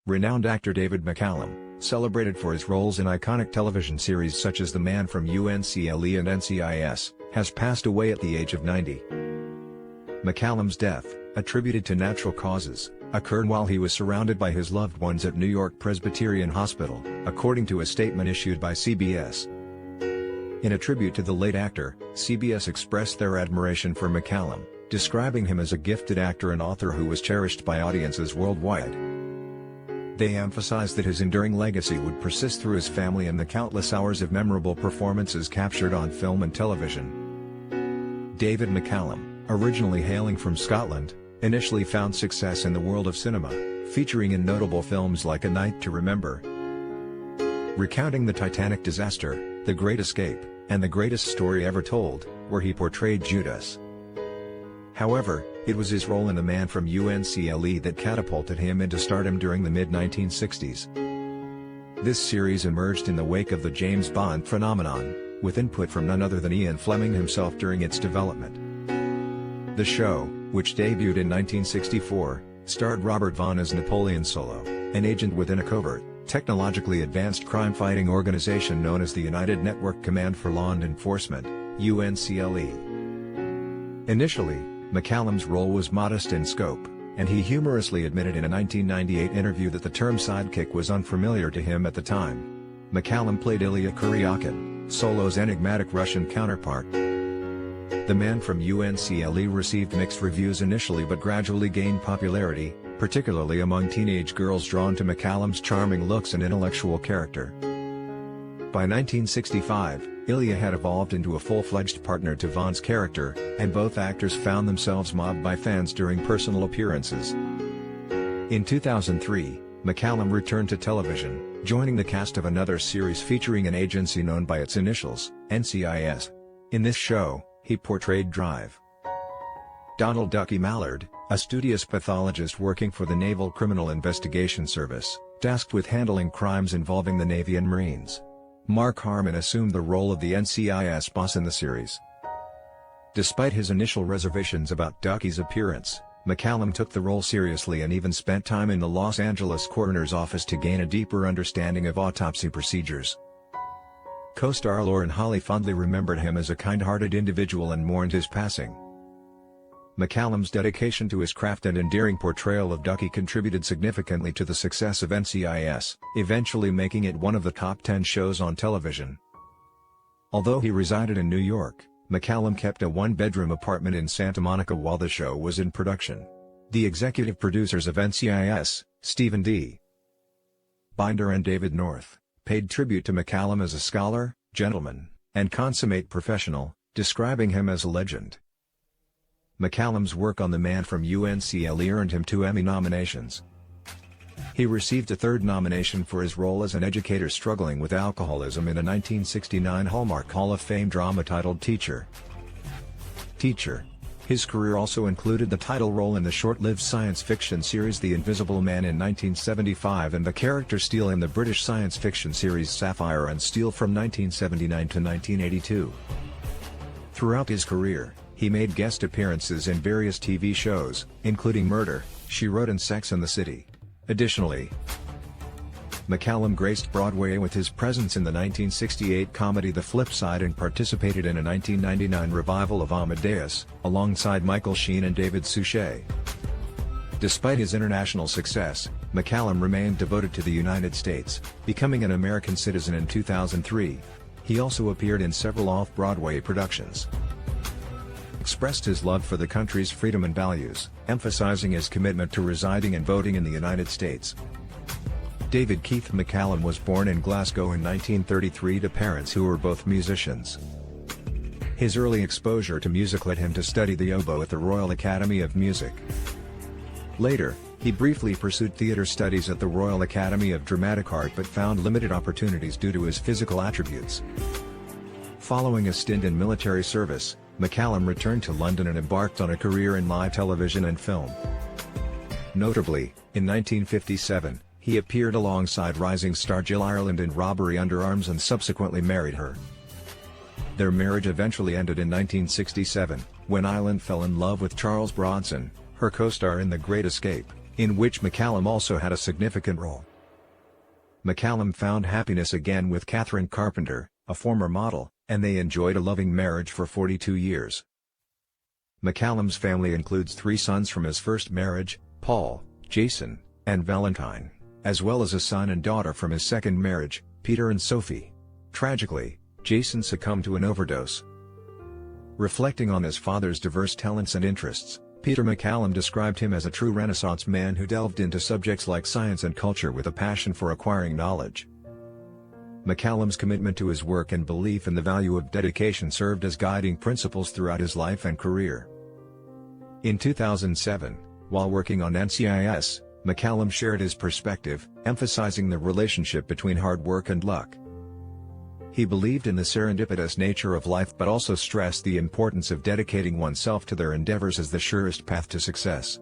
Renowned actor David McCallum, celebrated for his roles in iconic television series such as The Man From U.N.C.L.E. and NCIS, has passed away at the age of 90. McCallum's death, attributed to natural causes, occurred while he was surrounded by his loved ones at New York Presbyterian Hospital, according to a statement issued by CBS. In a tribute to the late actor, CBS expressed their admiration for McCallum, describing him as a gifted actor and author who was cherished by audiences worldwide. They emphasized that his enduring legacy would persist through his family and the countless hours of memorable performances captured on film and television. David McCallum, originally hailing from Scotland, initially found success in the world of cinema, featuring in notable films like A Night to Remember, recounting the Titanic disaster, The Great Escape, and The Greatest Story Ever Told, where he portrayed Judas. However, it was his role in The Man From U.N.C.L.E. that catapulted him into stardom during the mid-1960s. This series emerged in the wake of the James Bond phenomenon, with input from none other than Ian Fleming himself during its development. The show, which debuted in 1964, starred Robert Vaughn as Napoleon Solo, an agent within a covert, technologically advanced crime-fighting organization known as the United Network Command for Law and Enforcement, UNCLE. Initially, McCallum's role was modest in scope, and he humorously admitted in a 1998 interview that the term sidekick was unfamiliar to him at the time. McCallum played Ilya Kuryakin, Solo's enigmatic Russian counterpart. The Man From U.N.C.L.E. received mixed reviews initially but gradually gained popularity, particularly among teenage girls drawn to McCallum's charming looks and intellectual character. By 1965, Ilya had evolved into a full-fledged partner to Vaughn's character, and both actors found themselves mobbed by fans during personal appearances. In 2003, McCallum returned to television, joining the cast of another series featuring an agency known by its initials, NCIS. In this show, he portrayed Drive. Donald "Ducky" Mallard, a studious pathologist working for the Naval Criminal Investigation Service, tasked with handling crimes involving the Navy and Marines. Mark Harmon assumed the role of the NCIS boss in the series. Despite his initial reservations about Ducky's appearance, McCallum took the role seriously and even spent time in the Los Angeles coroner's office to gain a deeper understanding of autopsy procedures. Co-star Lauren Holly fondly remembered him as a kind-hearted individual and mourned his passing. McCallum's dedication to his craft and endearing portrayal of Ducky contributed significantly to the success of NCIS, eventually making it one of the top 10 shows on television. Although he resided in New York, McCallum kept a one-bedroom apartment in Santa Monica while the show was in production. The executive producers of NCIS, Stephen D. Binder and David North, paid tribute to McCallum as a scholar, gentleman, and consummate professional, describing him as a legend. McCallum's work on The Man From U.N.C.L.E. earned him 2 Emmy nominations. He received a third nomination for his role as an educator struggling with alcoholism in a 1969 Hallmark Hall of Fame drama titled Teacher. His career also included the title role in the short-lived science fiction series The Invisible Man in 1975 and the character Steele in the British science fiction series Sapphire and Steel from 1979 to 1982. Throughout his career, he made guest appearances in various TV shows, including Murder, She Wrote and Sex and the City. Additionally, McCallum graced Broadway with his presence in the 1968 comedy The Flip Side and participated in a 1999 revival of Amadeus, alongside Michael Sheen and David Suchet. Despite his international success, McCallum remained devoted to the United States, becoming an American citizen in 2003. He also appeared in several off-Broadway productions. Expressed his love for the country's freedom and values, emphasizing his commitment to residing and voting in the United States. David Keith McCallum was born in Glasgow in 1933 to parents who were both musicians. His early exposure to music led him to study the oboe at the Royal Academy of Music. Later, he briefly pursued theater studies at the Royal Academy of Dramatic Art but found limited opportunities due to his physical attributes. Following a stint in military service, McCallum returned to London and embarked on a career in live television and film. Notably, in 1957, he appeared alongside rising star Jill Ireland in Robbery Under Arms and subsequently married her. Their marriage eventually ended in 1967, when Ireland fell in love with Charles Bronson, her co-star in The Great Escape. in which McCallum also had a significant role. McCallum found happiness again with Catherine Carpenter, a former model, and they enjoyed a loving marriage for 42 years. McCallum's family includes 3 sons from his first marriage, Paul, Jason, and Valentine, as well as a son and daughter from his second marriage, Peter and Sophie. Tragically, Jason succumbed to an overdose. Reflecting on his father's diverse talents and interests, Peter McCallum described him as a true Renaissance man who delved into subjects like science and culture with a passion for acquiring knowledge. McCallum's commitment to his work and belief in the value of dedication served as guiding principles throughout his life and career. In 2007, while working on NCIS, McCallum shared his perspective, emphasizing the relationship between hard work and luck. He believed in the serendipitous nature of life but also stressed the importance of dedicating oneself to their endeavors as the surest path to success.